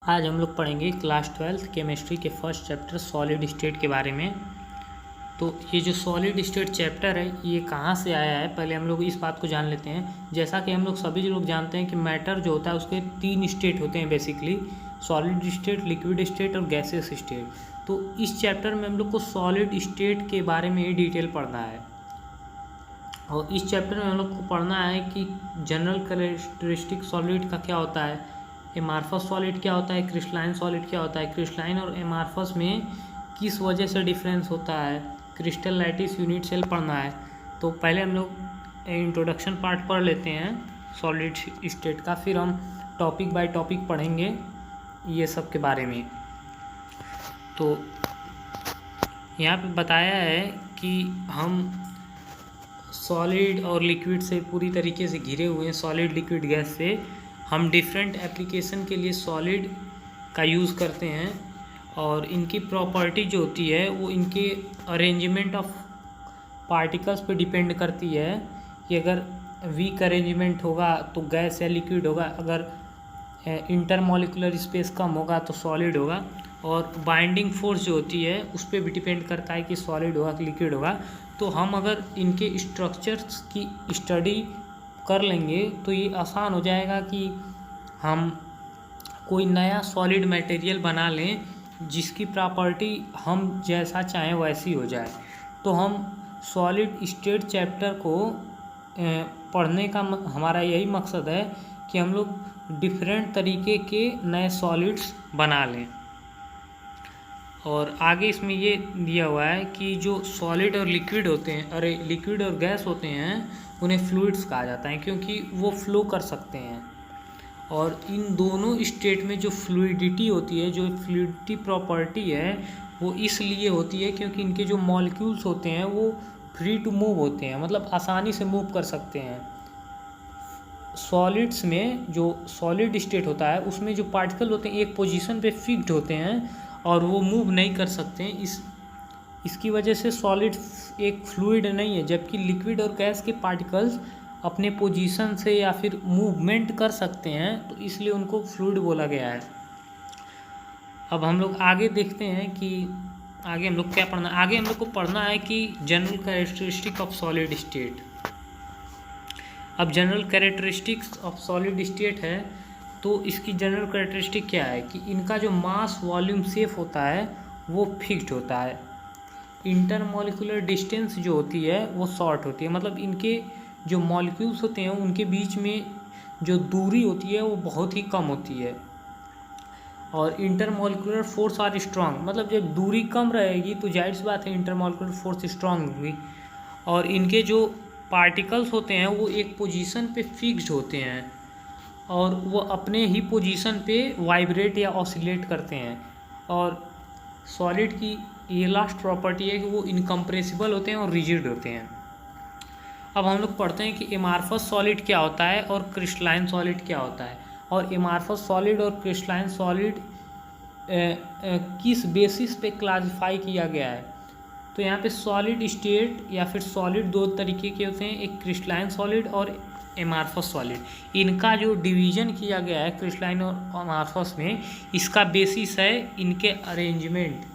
आज हम लोग पढ़ेंगे क्लास 12th केमिस्ट्री के फर्स्ट चैप्टर सॉलिड स्टेट के बारे में। तो ये जो सॉलिड स्टेट चैप्टर है ये कहाँ से आया है, पहले हम लोग इस बात को जान लेते हैं। जैसा कि हम लोग सभी लोग जानते हैं कि मैटर जो होता है उसके 3 स्टेट होते हैं basically, solid state, liquid state और गैसियस स्टेट। तो इस चैप्टर में हम लोग को सॉलिड स्टेट के बारे में ही डिटेल पढ़ना है। और इस चैप्टर में हम लोग को पढ़ना है कि जनरल कैरेक्टरिस्टिक सॉलिड का क्या होता है, एमार्फस सॉलिड क्या होता है, क्रिस्टलाइन सॉलिड क्या होता है, क्रिस्टलाइन और एमार्फस में किस वजह से डिफरेंस होता है, क्रिस्टल लैटिस यूनिट सेल पढ़ना है। तो पहले हम लोग इंट्रोडक्शन पार्ट पढ़ लेते हैं सॉलिड स्टेट का, फिर हम टॉपिक बाय टॉपिक पढ़ेंगे ये सब के बारे में। तो यहाँ पे बताया है कि हम सॉलिड और लिक्विड से पूरी तरीके से घिरे हुए हैं, सॉलिड लिक्विड गैस से। हम डिफरेंट एप्लीकेशन के लिए सॉलिड का यूज़ करते हैं और इनकी प्रॉपर्टी जो होती है वो इनके अरेंजमेंट ऑफ पार्टिकल्स पे डिपेंड करती है कि अगर वीक अरेंजमेंट होगा तो गैस या लिक्विड होगा, अगर इंटरमॉलिकुलर स्पेस कम होगा तो सॉलिड होगा, और बाइंडिंग फोर्स जो होती है उस पर भी डिपेंड करता है कि सॉलिड होगा कि लिक्विड होगा। तो हम अगर इनके स्ट्रक्चर्स की स्टडी कर लेंगे तो ये आसान हो जाएगा कि हम कोई नया सॉलिड मटेरियल बना लें जिसकी प्रॉपर्टी हम जैसा चाहें वैसी हो जाए। तो हम सॉलिड स्टेट चैप्टर को पढ़ने का हमारा यही मकसद है कि हम लोग डिफरेंट तरीके के नए सॉलिड्स बना लें। और आगे इसमें ये दिया हुआ है कि जो सॉलिड और लिक्विड होते हैं, लिक्विड और गैस होते हैं, उन्हें फ्लूइड्स कहा जाता है क्योंकि वो फ्लो कर सकते हैं। और इन दोनों स्टेट में जो फ्लूइडिटी होती है, जो फ्लूइडिटी प्रॉपर्टी है, वो इसलिए होती है क्योंकि इनके जो मॉलिक्यूल्स होते हैं वो फ्री टू मूव होते हैं, मतलब आसानी से मूव कर सकते हैं। सॉलिड्स में जो सॉलिड स्टेट होता है उसमें जो पार्टिकल होते हैं एक पोजीशन पे फिक्स्ड होते हैं और वो मूव नहीं कर सकते हैं। इसकी वजह से सॉलिड एक फ्लूइड नहीं है, जबकि लिक्विड और गैस के पार्टिकल्स अपने पोजीशन से या फिर मूवमेंट कर सकते हैं, तो इसलिए उनको फ्लूइड बोला गया है। अब हम लोग आगे देखते हैं कि आगे हम लोग क्या पढ़ना है। आगे हम लोग को पढ़ना है कि general characteristic of solid state. अब general characteristics of solid state है तो इसकी जनरल कैरेक्टरिस्टिक क्या है कि इनका जो मास वॉल्यूम शेप होता है वो फिक्स्ड होता है। इंटरमॉलिकुलर डिस्टेंस जो होती है वो शॉर्ट होती है, मतलब इनके जो मॉलिक्यूल्स होते हैं उनके बीच में जो दूरी होती है वो बहुत ही कम होती है। और इंटरमॉलिकुलर फोर्स आर स्ट्रांग, मतलब जब दूरी कम रहेगी तो जाहिर सी बात है इंटरमॉलिकुलर फोर्स स्ट्रांग होगी। और इनके जो पार्टिकल्स होते हैं वो एक पोजीशन पे फिक्स्ड होते हैं और वो अपने ही पोजीशन पे वाइब्रेट या ऑसिलेट करते हैं। और सॉलिड की ये लास्ट प्रॉपर्टी है कि वो इनकम्प्रेसिबल होते हैं और रिजिड होते हैं। अब हम लोग पढ़ते हैं कि एमार्फस सॉलिड क्या होता है और क्रिस्टलाइन सॉलिड क्या होता है, और एमार्फस सॉलिड और क्रिस्टलाइन सॉलिड किस बेसिस पे क्लासिफाई किया गया है। तो यहाँ पे सॉलिड स्टेट या फिर सॉलिड दो तरीके के होते हैं, एक क्रिस्टलाइन सॉलिड और एमार्फस सॉलिड। इनका जो डिवीज़न किया गया है क्रिस्टलाइन और एमार्फस में, इसका बेसिस है इनके arrangement,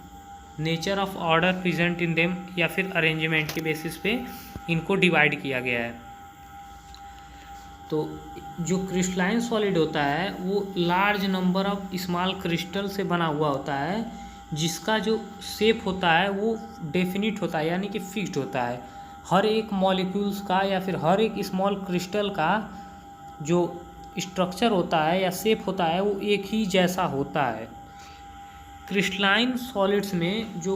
nature of order present in them, या फिर अरेंजमेंट के बेसिस पे इनको डिवाइड किया गया है। तो जो क्रिस्टलाइन सॉलिड होता है वो large number of small crystal से बना हुआ होता है, जिसका जो शेप होता है वो डेफिनिट होता है, यानी कि फिक्स्ड होता है। हर एक मॉलिक्यूल्स का या फिर हर एक स्मॉल क्रिस्टल का जो स्ट्रक्चर होता है या शेप होता है वो एक ही जैसा होता है। क्रिस्टलाइन सॉलिड्स में जो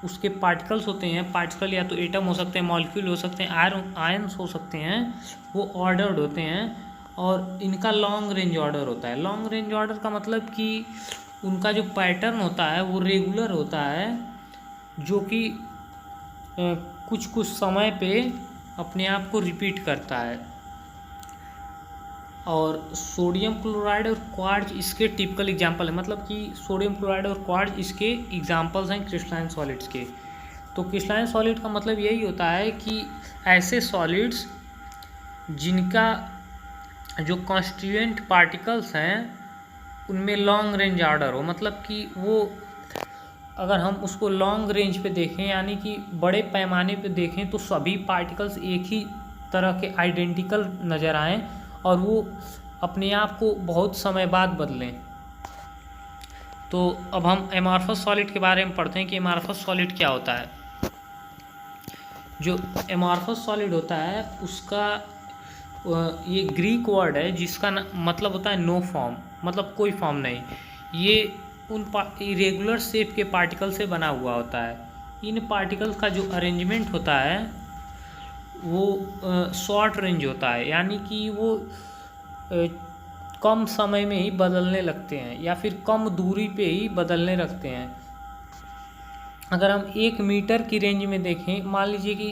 उसके पार्टिकल्स होते हैं, पार्टिकल या तो एटम हो सकते हैं, मॉलिक्यूल हो सकते हैं, आयंस हो सकते हैं, वो ऑर्डर्ड होते हैं और इनका लॉन्ग रेंज ऑर्डर होता है। लॉन्ग रेंज ऑर्डर का मतलब कि उनका जो पैटर्न होता है वो रेगुलर होता है, जो कि कुछ कुछ समय पे अपने आप को रिपीट करता है। और सोडियम क्लोराइड और क्वार्ट्ज इसके टिपिकल एग्जांपल है, मतलब कि सोडियम क्लोराइड और क्वार्ट्ज इसके एग्जांपल्स हैं क्रिस्टलाइन सॉलिड्स के। तो क्रिस्टलाइन सॉलिड का मतलब यही होता है कि ऐसे सॉलिड्स जिनका जो कॉन्स्टिट्यूएंट पार्टिकल्स हैं उनमें लॉन्ग रेंज ऑर्डर हो, मतलब कि वो अगर हम उसको लॉन्ग रेंज पे देखें यानी कि बड़े पैमाने पे देखें तो सभी पार्टिकल्स एक ही तरह के आइडेंटिकल नज़र आएँ और वो अपने आप को बहुत समय बाद बदलें। तो अब हम एमॉर्फस सॉलिड के बारे में पढ़ते हैं कि एमॉर्फस सॉलिड क्या होता है। जो एमॉर्फस सॉलिड होता है उसका ये ग्रीक वर्ड है जिसका मतलब होता है नो फॉर्म, मतलब कोई फॉर्म नहीं। ये उन इरेगुलर शेप के पार्टिकल से बना हुआ होता है। इन पार्टिकल्स का जो अरेंजमेंट होता है वो शॉर्ट रेंज होता है, यानी कि वो कम समय में ही बदलने लगते हैं या फिर कम दूरी पे ही बदलने लगते हैं। अगर हम 1 मीटर की रेंज में देखें, मान लीजिए कि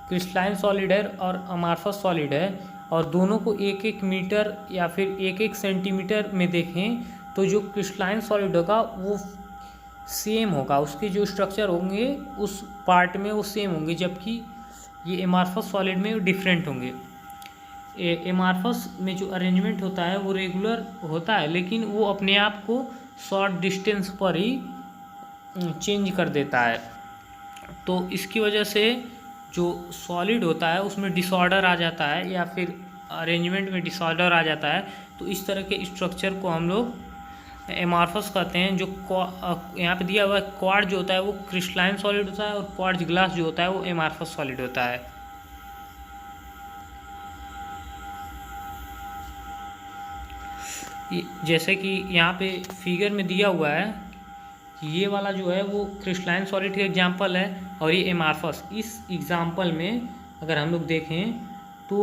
क्रिस्टलाइन सॉलिड है और अमॉर्फस सॉलिड है और दोनों को 1-1 मीटर या फिर 1-1 सेंटीमीटर में देखें तो जो क्रिस्टलाइन सॉलिड होगा वो सेम होगा, उसके जो स्ट्रक्चर होंगे उस पार्ट में वो सेम होंगे, जबकि ये अमॉर्फस सॉलिड में डिफरेंट होंगे। अमॉर्फस में जो अरेंजमेंट होता है वो रेगुलर होता है, लेकिन वो अपने आप को शॉर्ट डिस्टेंस पर ही चेंज कर देता है। तो इसकी वजह से जो सॉलिड होता है उसमें डिसऑर्डर आ जाता है या फिर अरेंजमेंट में डिसऑर्डर आ जाता है। तो इस तरह के स्ट्रक्चर को हम लोग एमॉर्फस कहते हैं। जो यहाँ पे दिया हुआ है क्वार्ट्ज जो होता है वो क्रिस्टलाइन सॉलिड होता है और क्वार्ट्ज ग्लास जो होता है वो एमॉर्फस सॉलिड होता है। जैसे कि यहाँ पे फिगर में दिया हुआ है कि ये वाला जो है वो क्रिस्टलाइन सॉलिड का एग्जांपल है और ये एमॉर्फस। इस एग्जांपल में अगर हम लोग देखें तो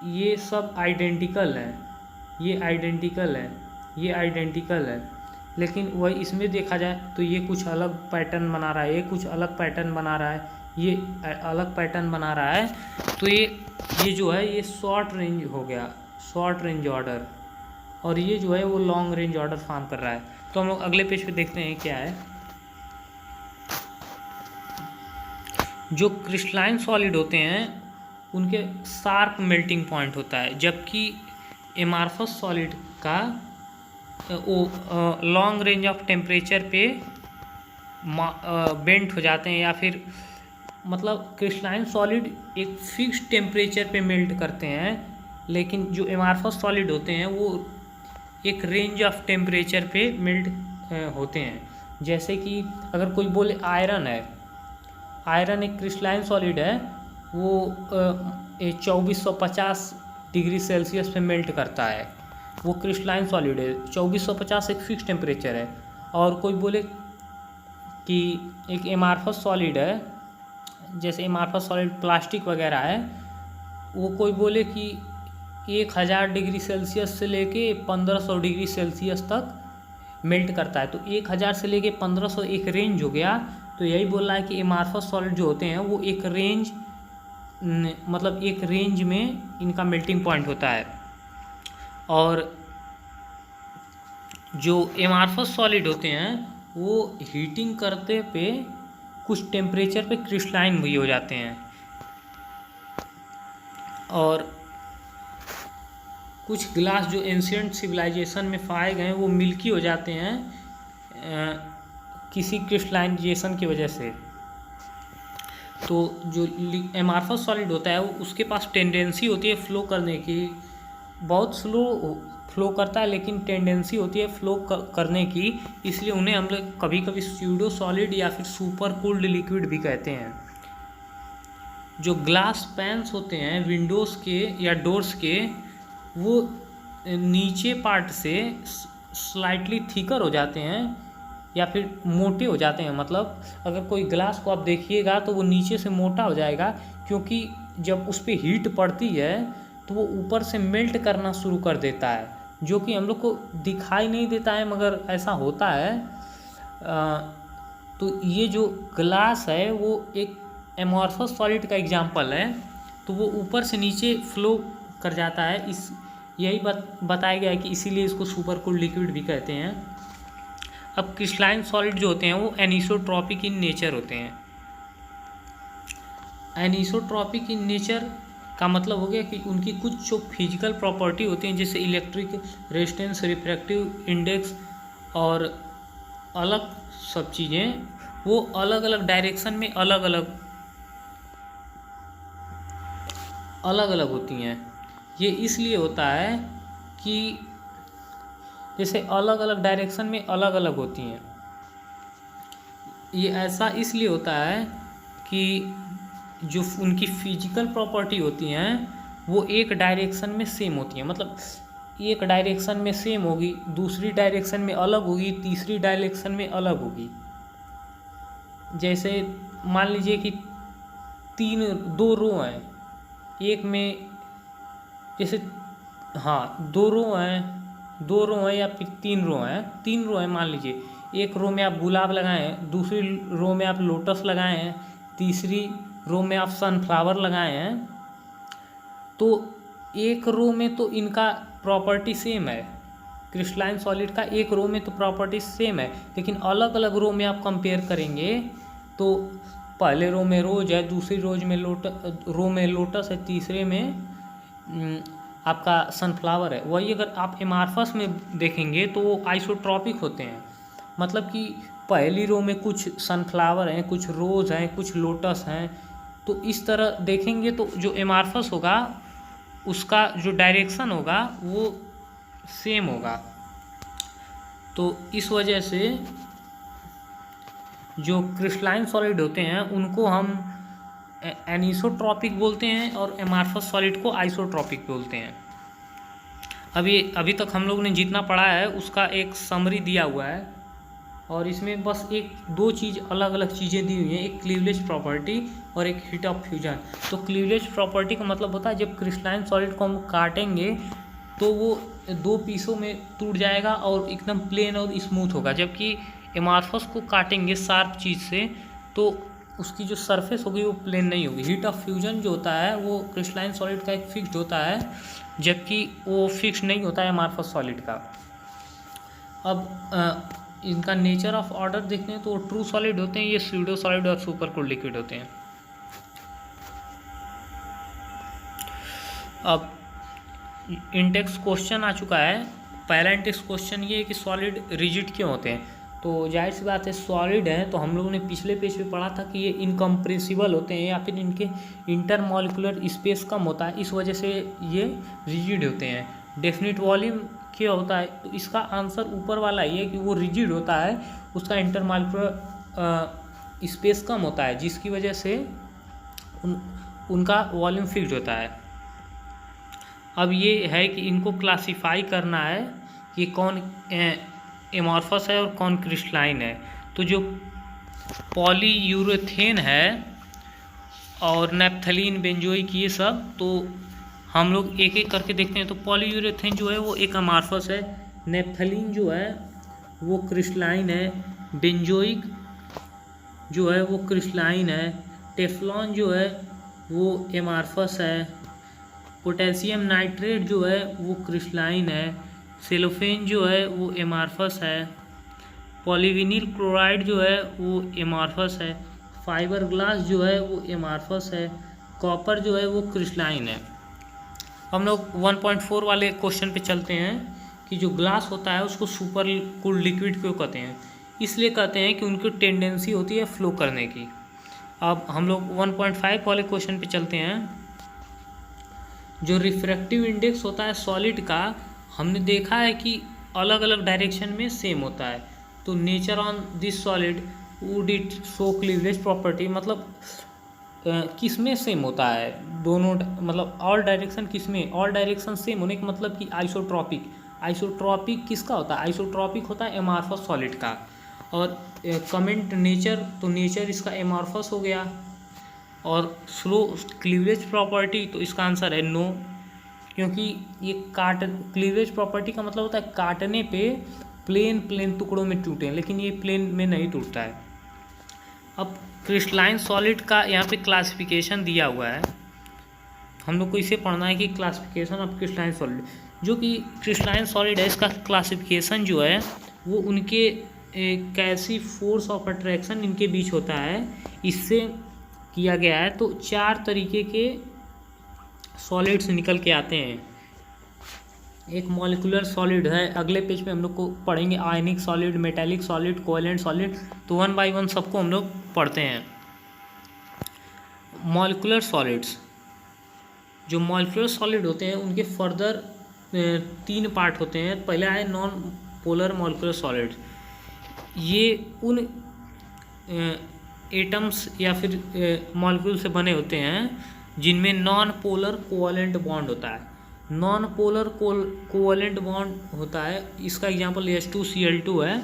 ये सब आइडेंटिकल हैं, ये आइडेंटिकल है, ये आइडेंटिकल है, लेकिन वही इसमें देखा जाए तो ये कुछ अलग पैटर्न बना रहा है, ये कुछ अलग पैटर्न बना रहा है, ये अलग पैटर्न बना रहा है। तो ये जो है ये शॉर्ट रेंज हो गया, शॉर्ट रेंज ऑर्डर, और ये जो है वो लॉन्ग रेंज ऑर्डर फॉर्म कर रहा है। तो हम लोग अगले पेज पे देखते हैं क्या है। जो क्रिस्टलाइन सॉलिड होते हैं उनके शार्प मेल्टिंग पॉइंट होता है, जबकि एमॉर्फस सॉलिड का वो लॉन्ग रेंज ऑफ टेम्परेचर पे बेंट हो जाते हैं, या फिर मतलब क्रिस्टलाइन सॉलिड एक फिक्स टेम्परेचर पे मेल्ट करते हैं, लेकिन जो एमॉर्फस सॉलिड होते हैं वो एक रेंज ऑफ टेम्परेचर पे मेल्ट होते हैं। जैसे कि अगर कोई बोले आयरन है, आयरन एक क्रिस्टलाइन सॉलिड है, वो 2450 डिग्री सेल्सियस पे मेल्ट करता है, वो क्रिस्टलाइन सॉलिड है। 2450 एक फिक्स टेम्परेचर है। और कोई बोले कि एक एमॉर्फस सॉलिड है, जैसे एमॉर्फस सॉलिड प्लास्टिक वगैरह है, वो कोई बोले कि 1000 डिग्री सेल्सियस से लेके 1500 डिग्री सेल्सियस तक मेल्ट करता है। तो 1000 से लेके 1500 एक रेंज हो गया। तो यही बोल रहा है कि एमॉर्फस सॉलिड जो होते हैं वो एक रेंज, मतलब एक रेंज में इनका मेल्टिंग पॉइंट होता है। और जो एमॉर्फस सॉलिड होते हैं वो हीटिंग करते पे कुछ टेम्परेचर पे क्रिस्टलाइन भी हो जाते हैं, और कुछ ग्लास जो एंशिएंट सिविलाइजेशन में पाए गए वो मिल्की हो जाते हैं किसी क्रिस्टलाइजेशन की वजह से। तो जो एमॉर्फस सॉलिड होता है वो उसके पास टेंडेंसी होती है फ्लो करने की, बहुत स्लो फ्लो करता है लेकिन टेंडेंसी होती है फ्लो करने की, इसलिए उन्हें हम लोग कभी कभी स्यूडो सॉलिड या फिर सुपर कूल्ड लिक्विड भी कहते हैं। जो ग्लास पैन्स होते हैं विंडोज़ के या डोर्स के, वो नीचे पार्ट से स्लाइटली थिकर हो जाते हैं या फिर मोटे हो जाते हैं। मतलब अगर कोई ग्लास को आप देखिएगा तो वो नीचे से मोटा हो जाएगा, क्योंकि जब उस पर हीट पड़ती है तो वो ऊपर से मेल्ट करना शुरू कर देता है, जो कि हम लोग को दिखाई नहीं देता है मगर ऐसा होता है। तो ये जो ग्लास है वो एक एमॉर्फस सॉलिड का एग्जांपल है। तो वो ऊपर से नीचे फ्लो कर जाता है, इस यही बताया गया है कि इसीलिए इसको सुपर कूल्ड लिक्विड भी कहते हैं। अब क्रिस्टलाइन सॉलिड जो होते हैं वो एनिसोट्रॉपिक इन नेचर होते हैं। एनिसोट्रॉपिक इन नेचर का मतलब हो गया कि उनकी कुछ जो फिजिकल प्रॉपर्टी होती हैं जैसे इलेक्ट्रिक रेजिस्टेंस, रिफ्रैक्टिव इंडेक्स और अलग सब चीज़ें, वो अलग अलग डायरेक्शन में अलग अलग होती हैं। ये इसलिए होता है कि जैसे अलग अलग डायरेक्शन में अलग अलग होती हैं, ये ऐसा इसलिए होता है कि जो उनकी फिजिकल प्रॉपर्टी होती हैं वो एक डायरेक्शन में सेम होती हैं। मतलब एक डायरेक्शन में सेम होगी, दूसरी डायरेक्शन में अलग होगी, तीसरी डायरेक्शन में अलग होगी। जैसे मान लीजिए कि दो रो हैं, एक में जैसे दो रो हैं या फिर तीन रो हैं मान लीजिए। एक रो में आप गुलाब लगाए हैं, दूसरी रो में आप लोटस लगाए हैं, तीसरी रो में आप सनफ्लावर लगाए हैं। तो एक रो में तो इनका प्रॉपर्टी सेम है, क्रिस्टलाइन सॉलिड का एक रो में तो प्रॉपर्टी सेम है, लेकिन अलग अलग रो में आप कंपेयर करेंगे तो पहले रो में रोज है, दूसरी रो में लोटस है, तीसरे में आपका सनफ्लावर है। वही अगर आप एमार्फस में देखेंगे तो वो आइसोट्रॉपिक होते हैं। मतलब कि पहली रो में कुछ सनफ्लावर हैं, कुछ रोज़ हैं, कुछ लोटस हैं। तो इस तरह देखेंगे तो जो एमार्फस होगा उसका जो डायरेक्शन होगा वो सेम होगा। तो इस वजह से जो क्रिस्टलाइन सॉलिड होते हैं उनको हम एनिसोट्रॉपिक बोलते हैं और एमार्फस सॉलिड को आइसोट्रॉपिक बोलते हैं। अभी तक हम लोग ने जितना पढ़ा है उसका एक समरी दिया हुआ है और इसमें बस दो चीज़ अलग अलग चीज़ें दी हुई हैं, एक क्लीवेज प्रॉपर्टी और एक हीट ऑफ फ्यूजन। तो क्लीवेज प्रॉपर्टी का मतलब होता है जब क्रिस्टलाइन सॉलिड को हम काटेंगे तो वो दो पीसों में टूट जाएगा और एकदम प्लेन और स्मूथ होगा, जबकि एमार्फस को काटेंगे शार्प चीज़ से तो उसकी जो सरफेस होगी वो प्लेन नहीं होगी। हीट ऑफ फ्यूजन जो होता है वो क्रिस्टलाइन सॉलिड का एक फिक्स्ड होता है, जबकि वो फिक्स नहीं होता है एमार्फस सॉलिड का। अब इनका नेचर ऑफ ऑर्डर देखते हैं तो ट्रू सॉलिड होते हैं, ये स्यूडो सॉलिड और सुपर कूल्ड लिक्विड होते हैं। अब इंटेक्स क्वेश्चन आ चुका है। पहला इंटेक्स क्वेश्चन ये है कि सॉलिड रिजिड क्यों होते हैं। तो जाहिर सी बात है सॉलिड है तो हम लोगों ने पिछले पेज पे पढ़ा था कि ये इनकम्प्रेसिबल होते हैं या फिर इनके इंटरमॉलिक्यूलर स्पेस कम होता है, इस वजह से ये रिजिड होते हैं। डेफिनिट वॉल्यूम क्या होता है, तो इसका आंसर ऊपर वाला ही है कि वो रिजिड होता है, उसका इंटरमॉलिक्यूलर स्पेस कम होता है जिसकी वजह से उनका वॉल्यूम फिक्स्ड होता है। अब ये है कि इनको क्लासिफाई करना है कि कौन एमॉर्फस है और कौन क्रिस्टलाइन है। तो जो पॉलीयूरेथेन है और नैप्थलीन, बेंजोइक, ये सब तो हम लोग एक एक करके देखते हैं। तो पॉलीयूरेथेन जो है वो एक एमॉर्फस है, नैप्थलीन जो है वो क्रिस्टलाइन है, बेंजोइक जो है वो क्रिस्टलाइन है, टेफ्लॉन जो है वो एमॉर्फस है, पोटेशियम नाइट्रेट जो है वो क्रिस्टलाइन है, सेलोफेन जो है वो एमॉर्फस है, पॉलीविनिल क्लोराइड जो है वो एमॉर्फस है, फाइबर ग्लास जो है वो एमॉर्फस है, कॉपर जो है वो क्रिस्टलाइन है। हम लोग 1.4 वाले क्वेश्चन पे चलते हैं कि जो ग्लास होता है उसको सुपर कूल्ड लिक्विड क्यों कहते हैं। इसलिए कहते हैं कि उनकी टेंडेंसी होती है फ्लो करने की। अब हम लोग 1.5 वाले क्वेश्चन पे चलते हैं। जो रिफ्रैक्टिव इंडेक्स होता है सॉलिड का, हमने देखा है कि अलग अलग डायरेक्शन में सेम होता है। तो nature on this solid wood it show cleavage property, मतलब किस में सेम होता है दोनों, मतलब ऑल डायरेक्शन किस में, ऑल डायरेक्शन सेम होने का मतलब कि आइसोट्रॉपिक। आइसोट्रॉपिक किसका होता है, आइसोट्रॉपिक होता है एमॉर्फस सॉलिड का। और कमेंट नेचर, तो नेचर इसका एमॉर्फस हो गया। और स्लो क्लीवेज प्रॉपर्टी, तो इसका आंसर है नो, क्योंकि ये क्लीवेज प्रॉपर्टी का मतलब होता है काटने पे प्लेन टुकड़ों में टूटे, लेकिन ये प्लेन में नहीं टूटता है। अब क्रिस्टलाइन सॉलिड का यहाँ पे क्लासिफिकेशन दिया हुआ है, हम लोग को इसे पढ़ना है कि क्लासिफिकेशन ऑफ क्रिस्टलाइन सॉलिड। जो कि क्रिस्टलाइन सॉलिड है इसका क्लासिफिकेशन जो है वो उनके कैसी फोर्स ऑफ अट्रैक्शन इनके बीच होता है इससे किया गया है। तो 4 तरीके के सॉलिड्स निकल के आते हैं। एक मॉलिक्यूलर सॉलिड है, अगले पेज पे हम लोग को पढ़ेंगे आयनिक solid, metallic solid, covalent solid, तो वन बाय वन सबको हम लोग पढ़ते हैं। मॉलिक्यूलर सॉलिड्स, जो मॉलिक्यूलर सॉलिड होते हैं उनके फर्दर 3 पार्ट होते हैं। पहले आए नॉन पोलर मॉलिक्यूलर सॉलिड, ये उन एटम्स या फिर मॉलिक्यूल से बने होते हैं जिनमें नॉन पोलर कोवेलेंट बॉन्ड होता है। नॉन पोलर कोवेलेंट बॉन्ड होता है, इसका एग्जांपल H2Cl2 है।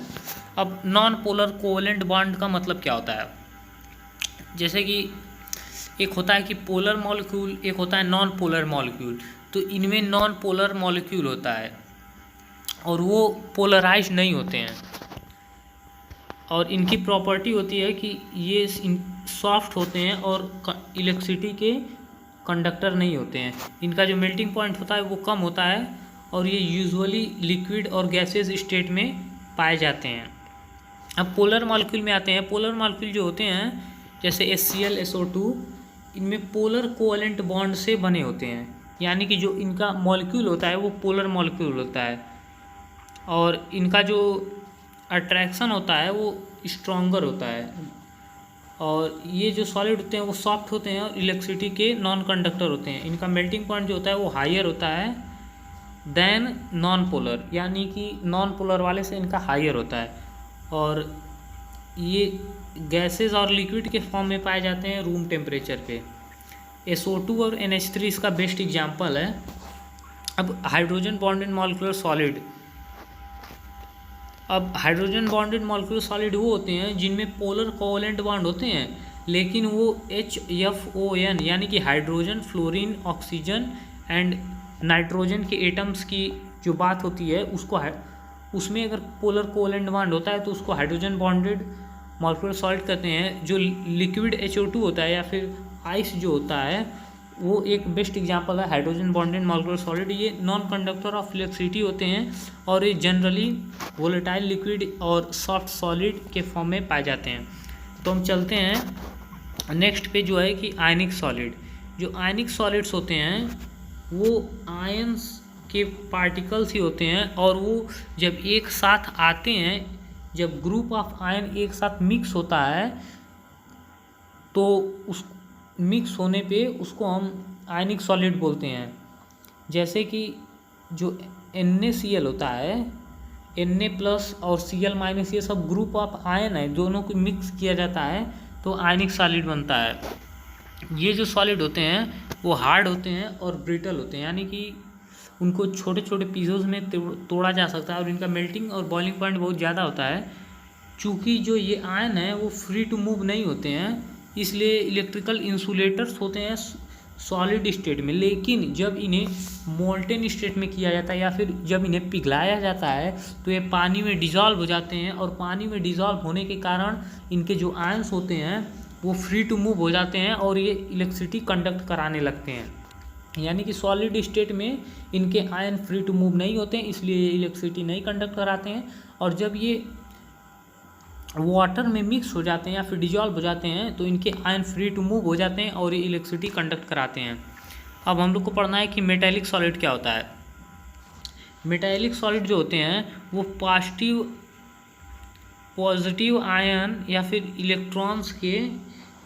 अब नॉन पोलर कोवेलेंट बॉन्ड का मतलब क्या होता है? जैसे कि एक होता है कि पोलर मॉलिक्यूल, एक होता है नॉन पोलर मॉलिक्यूल। तो इनमें नॉन पोलर मॉलिक्यूल होता है और वो पोलराइज नहीं होते हैं, और इनकी प्रॉपर्टी होती है कि ये सॉफ्ट होते हैं और इलेक्ट्रिसिटी के कंडक्टर नहीं होते हैं। इनका जो मेल्टिंग पॉइंट होता है वो कम होता है और ये यूजुअली लिक्विड और गैसेस स्टेट में पाए जाते हैं। अब पोलर मॉलिक्यूल में आते हैं। पोलर मॉलिक्यूल जो होते हैं जैसे HCl, SO2, इनमें पोलर कोवेलेंट बॉन्ड से बने होते हैं, यानी कि जो इनका मॉलिक्यूल होता है वो पोलर मॉलिक्यूल होता है और इनका जो अट्रैक्शन होता है वो स्ट्रॉन्गर होता है। और ये जो सॉलिड होते हैं वो सॉफ्ट होते हैं और इलेक्ट्रिसिटी के नॉन कंडक्टर होते हैं। इनका मेल्टिंग पॉइंट जो होता है वो हायर होता है देन नॉन पोलर, यानी कि नॉन पोलर वाले से इनका हायर होता है। और ये गैसेस और लिक्विड के फॉर्म में पाए जाते हैं रूम टेम्परेचर पे। SO2 और NH3 इसका बेस्ट एग्जांपल है। अब हाइड्रोजन बॉन्डेड मॉलिक्यूलर सॉलिड, अब हाइड्रोजन बॉन्डेड मॉलिक्यूलर सॉलिड वो होते हैं जिनमें पोलर कोवेलेंट बॉन्ड होते हैं, लेकिन वो HFON यानी कि hydrogen, fluorine, oxygen and nitrogen के एटम्स की जो बात होती है उसको उसमें अगर पोलर कोवेलेंट बॉन्ड होता है तो उसको हाइड्रोजन बॉन्डेड मॉलिक्यूलर सॉलिड कहते हैं। जो लिक्विड HO2 होता है या फिर आइस जो होता है वो एक बेस्ट एग्जांपल है हाइड्रोजन बॉन्डेड मॉलिक्यूलर सॉलिड। ये नॉन कंडक्टर ऑफ इलेक्ट्रिसिटी होते हैं और ये जनरली वोलेटाइल लिक्विड और सॉफ्ट सॉलिड के फॉर्म में पाए जाते हैं। तो हम चलते हैं नेक्स्ट पे, जो है कि आयनिक सॉलिड। जो आयनिक सॉलिड्स होते हैं वो आयंस के पार्टिकल्स ही होते हैं और वो जब एक साथ आते हैं, जब ग्रुप ऑफ आयन एक साथ मिक्स होता है तो उस मिक्स होने पे उसको हम आयनिक सॉलिड बोलते हैं। जैसे कि जो NaCl होता है, Na+ और Cl- ये सब ग्रुप ऑफ आयन है, दोनों को मिक्स किया जाता है तो आयनिक सॉलिड बनता है। ये जो सॉलिड होते हैं वो हार्ड होते हैं और ब्रिटल होते हैं, यानी कि उनको छोटे छोटे पीसेस में तोड़ा जा सकता है और इनका मेल्टिंग और बॉइलिंग पॉइंट बहुत ज़्यादा होता है। चूँकि जो ये आयन है वो फ्री टू मूव नहीं होते हैं, इसलिए इलेक्ट्रिकल इंसुलेटर्स होते हैं सॉलिड स्टेट में, लेकिन जब इन्हें मोल्टेन स्टेट में किया जाता है या फिर जब इन्हें पिघलाया जाता है तो ये पानी में डिज़ोल्व हो जाते हैं और पानी में डिज़ोल्व होने के कारण इनके जो आयंस होते हैं वो फ्री टू मूव हो जाते हैं और ये इलेक्ट्रिसिटी कंडक्ट कराने लगते हैं। यानी कि सॉलिड स्टेट में इनके आयन फ्री टू मूव नहीं होते हैं, इसलिए ये इलेक्ट्रिसिटी नहीं कंडक्ट कराते हैं। और जब ये वाटर में मिक्स हो जाते हैं या फिर डिजॉल्व हो जाते हैं तो इनके आयन फ्री टू मूव हो जाते हैं और ये इलेक्ट्रिसिटी कंडक्ट कराते हैं। अब हम लोग को पढ़ना है कि मेटालिक सॉलिड क्या होता है। मेटालिक सॉलिड जो होते हैं वो पॉजिटिव आयन या फिर इलेक्ट्रॉन्स के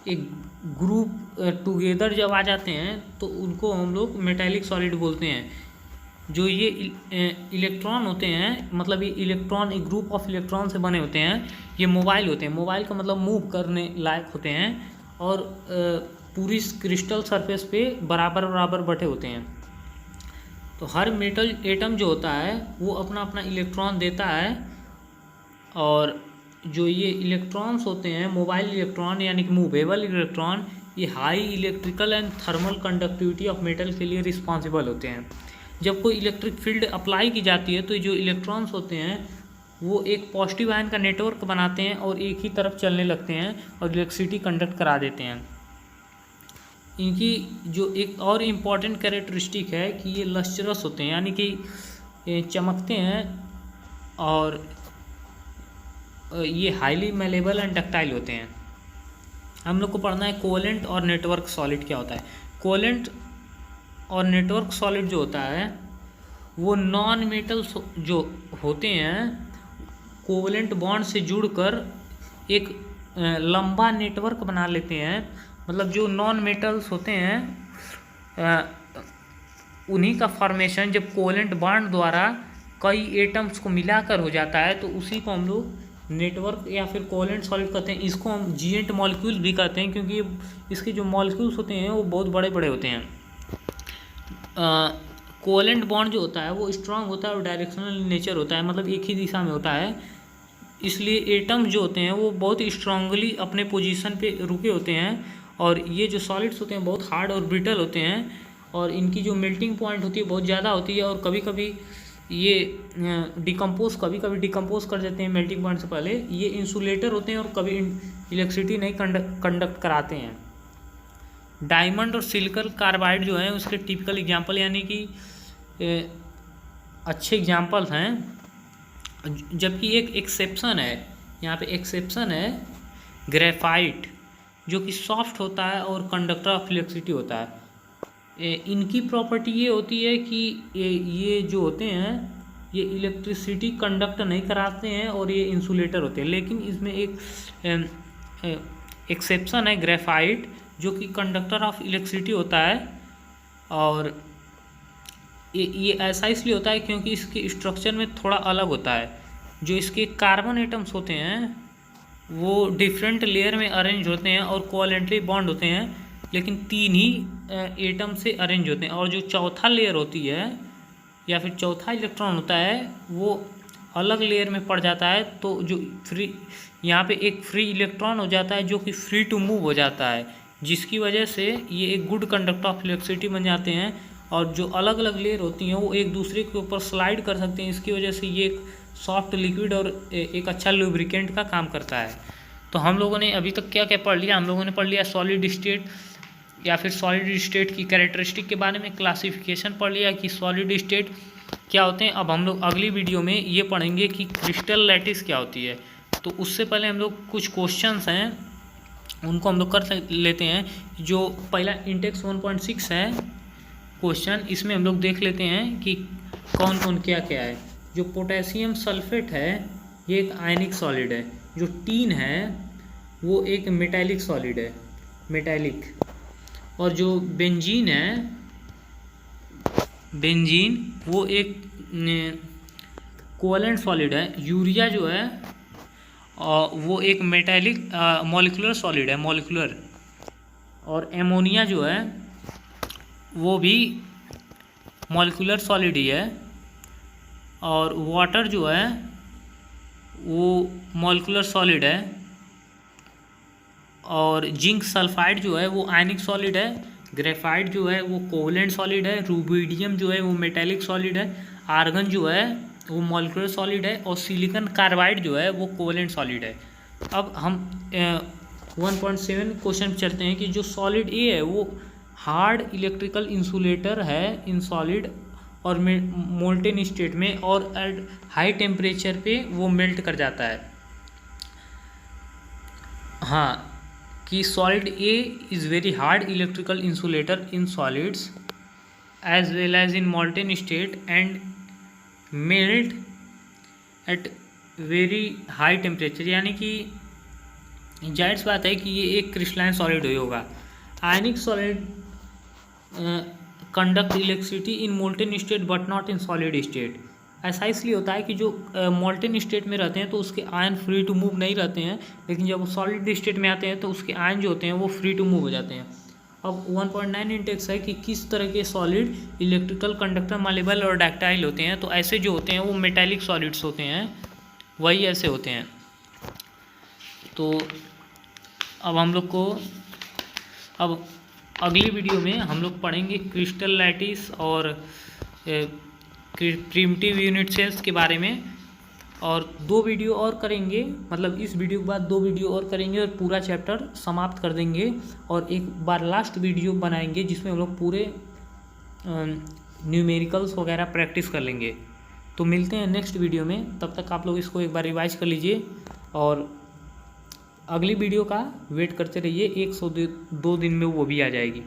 एक ग्रुप टुगेदर जब आ जाते हैं तो उनको हम लोग मेटालिक सॉलिड बोलते हैं। जो ये इलेक्ट्रॉन होते हैं, मतलब ये इलेक्ट्रॉन एक ग्रुप ऑफ इलेक्ट्रॉन से बने होते हैं। ये मोबाइल होते हैं, मोबाइल का मतलब मूव करने लायक होते हैं और पूरी क्रिस्टल सरफेस पे बराबर बराबर बटे होते हैं। तो हर मेटल एटम जो होता है वो अपना अपना इलेक्ट्रॉन देता है और जो ये इलेक्ट्रॉन्स होते हैं मोबाइल इलेक्ट्रॉन यानी कि मूवेबल इलेक्ट्रॉन, ये high electrical and thermal conductivity of metal के लिए रिस्पॉन्सिबल होते हैं। जब कोई इलेक्ट्रिक फील्ड अप्लाई की जाती है तो जो इलेक्ट्रॉन्स होते हैं वो एक पॉजिटिव आयन का नेटवर्क बनाते हैं और एक ही तरफ चलने लगते हैं और इलेक्ट्रिसिटी कंडक्ट करा देते हैं। इनकी जो एक और इम्पॉर्टेंट कैरेक्टरिस्टिक है कि ये लस्टरस होते हैं, यानी कि चमकते हैं और ये हाईली मेलेबल एंड डक्टाइल होते हैं। हम लोग को पढ़ना है कोवेलेंट और नेटवर्क सॉलिड क्या होता है। कोवेलेंट और नेटवर्क सॉलिड जो होता है वो नॉन मेटल जो होते हैं कोवलेंट बॉन्ड से जुड़कर एक लंबा नेटवर्क बना लेते हैं। मतलब जो नॉन मेटल्स होते हैं उन्हीं का फॉर्मेशन जब कोवलेंट बॉन्ड द्वारा कई एटम्स को मिलाकर हो जाता है तो उसी को हम लोग नेटवर्क या फिर कोवलेंट सॉलिड कहते हैं। इसको हम जीएंट मॉलिक्यूल भी कहते हैं क्योंकि इसके जो मॉलिक्यूल्स होते हैं वो बहुत बड़े बड़े होते हैं। कोवलेंट बॉन्ड जो होता है वो स्ट्रांग होता है और डायरेक्शनल नेचर होता है, मतलब एक ही दिशा में होता है। इसलिए एटम जो होते हैं वो बहुत स्ट्रांगली अपने पोजीशन पे रुके होते हैं। और ये जो सॉलिड्स होते हैं बहुत हार्ड और ब्रिटल होते हैं और इनकी जो मेल्टिंग पॉइंट होती है बहुत ज़्यादा होती है और कभी कभी ये कभी कभी डिकम्पोज कर देते हैं मेल्टिंग पॉइंट से पहले। ये इंसुलेटर होते हैं और कभी इलेक्ट्रिसिटी नहीं कंडक्ट कराते हैं। डायमंड और सिलिकॉन कार्बाइड जो है उसके टिपिकल एग्जांपल यानी कि अच्छे एग्जांपल्स हैं। जबकि एक एक्सेप्शन है, यहाँ पे एक्सेप्शन है ग्रेफाइट जो कि सॉफ्ट होता है और कंडक्टर ऑफ इलेक्ट्रिसिटी होता है। इनकी प्रॉपर्टी ये होती है कि ये जो होते हैं ये इलेक्ट्रिसिटी कंडक्ट नहीं कराते हैं और ये इंसुलेटर होते हैं। लेकिन इसमें एक एक्सेप्शन है ग्रेफाइट जो कि कंडक्टर ऑफ इलेक्ट्रिसिटी होता है। और ये ऐसा इसलिए होता है क्योंकि इसके स्ट्रक्चर में थोड़ा अलग होता है। जो इसके कार्बन एटम्स होते हैं वो डिफरेंट लेयर में अरेंज होते हैं और कोवलेंटली बॉन्ड होते हैं, लेकिन 3 ही एटम से अरेंज होते हैं। और जो चौथा लेयर होती है या फिर चौथा इलेक्ट्रॉन होता है वो अलग लेयर में पड़ जाता है। तो जो यहाँ पे एक फ्री इलेक्ट्रॉन हो जाता है जो कि फ्री टू मूव हो जाता है, जिसकी वजह से ये एक गुड कंडक्टर ऑफ इलेक्ट्रिसिटी बन जाते हैं। और जो अलग अलग लेयर होती हैं वो एक दूसरे के ऊपर स्लाइड कर सकते हैं। इसकी वजह से ये एक सॉफ्ट लिक्विड और एक अच्छा लुब्रिकेंट का काम करता है। तो हम लोगों ने अभी तक क्या क्या पढ़ लिया? हम लोगों ने पढ़ लिया सॉलिड स्टेट या फिर सॉलिड स्टेट की कैरेक्टरिस्टिक के बारे में, क्लासिफिकेशन पढ़ लिया कि सॉलिड स्टेट क्या होते हैं। अब हम लोग अगली वीडियो में ये पढ़ेंगे कि क्रिस्टल लैटिस क्या होती है। तो उससे पहले हम लोग कुछ क्वेश्चंस हैं उनको हम लोग कर लेते हैं। जो पहला इंडेक्स 1.6 है क्वेश्चन, इसमें हम लोग देख लेते हैं कि कौन कौन क्या क्या है। जो पोटेशियम सल्फेट है ये एक आयनिक सॉलिड है। जो टीन है वो एक मेटालिक सॉलिड है, मेटालिक। और जो बेंजीन है, बेंजीन वो एक कोवलेंट सॉलिड है। यूरिया जो है वो एक मेटालिक मॉलिक्यूलर सॉलिड है, मॉलिक्यूलर। और एमोनिया जो है वो भी मॉलिक्यूलर सॉलिड ही है। और वाटर जो है वो मॉलिक्यूलर सॉलिड है। और जिंक सल्फाइड जो है वो आयनिक सॉलिड है। ग्रेफाइट जो है वो कोवलेंट सॉलिड है। रूबिडियम जो है वो मेटालिक सॉलिड है। आर्गन जो है वो मॉलिक्यूलर सॉलिड है। और सिलिकॉन कार्बाइड जो है वो कोवलेंट सॉलिड है। अब हम 1.7 क्वेश्चन चलते हैं कि जो सॉलिड ए है वो हार्ड इलेक्ट्रिकल इंसुलेटर है इन सॉलिड और मोल्टेन स्टेट में, और एट हाई टेम्परेचर पे वो मेल्ट कर जाता है। हाँ, कि solid A is very hard electrical insulator in solids as well as in molten state and melt at very high temperature. यानी कि जाहिर सी बात है कि ये एक क्रिस्टलाइन सॉलिड ही होगा। आयनिक solid conduct electricity in molten state but not in solid state. ऐसा इसलिए होता है कि जो मोल्टेन स्टेट में रहते हैं तो उसके आयन फ्री टू मूव नहीं रहते हैं, लेकिन जब वो सॉलिड स्टेट में आते हैं तो उसके आयन जो होते हैं वो फ्री टू मूव हो जाते हैं। अब 1.9 इंडेक्स है कि किस तरह के सॉलिड इलेक्ट्रिकल कंडक्टर मालेबल और डक्टाइल होते हैं। तो ऐसे जो होते हैं वो मेटालिक सॉलिड्स होते हैं, वही ऐसे होते हैं। तो अब हम लोग को अब अगली वीडियो में हम लोग पढ़ेंगे क्रिस्टल लैटिस और प्रिमिटिव यूनिट सेल्स के बारे में। और 2 वीडियो और करेंगे, मतलब इस वीडियो के बाद 2 वीडियो और करेंगे और पूरा चैप्टर समाप्त कर देंगे। और एक बार लास्ट वीडियो बनाएंगे जिसमें हम लोग पूरे न्यूमेरिकल्स वगैरह प्रैक्टिस कर लेंगे। तो मिलते हैं नेक्स्ट वीडियो में, तब तक आप लोग इसको एक बार रिवाइज कर लीजिए और अगली वीडियो का वेट करते रहिए। 102 दिन में वो भी आ जाएगी।